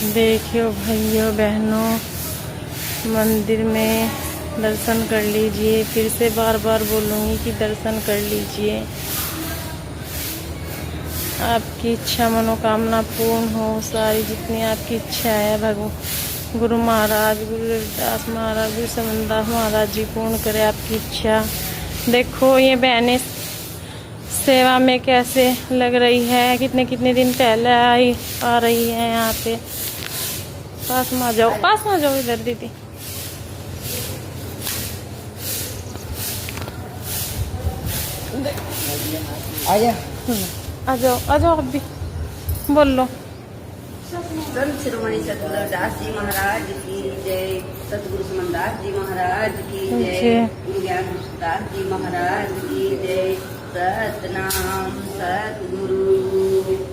देखियो भाइयों बहनों, मंदिर में दर्शन कर लीजिए। फिर से बार बार बोलूँगी कि दर्शन कर लीजिए। आपकी इच्छा मनोकामना पूर्ण हो। सारी जितनी आपकी इच्छा है गुरु महाराज, गुरु रविदास महाराज, गुरु समनदास महाराज जी पूर्ण करे आपकी इच्छा। देखो ये बहनें सेवा में कैसे लग रही है, कितने कितने दिन पहले आ रही है यहाँ पे। पास में आ जाओ, पास में आ जाओ इधर दीदी। आ जाओ अब भी बोल लो। संत शिरोमणि सतगुरुदास जी महाराज की जय, सतगुरु समनदास जी महाराज की जय, गुरु ज्ञान दास जी महाराज की जय। सतनाम सतगुरु।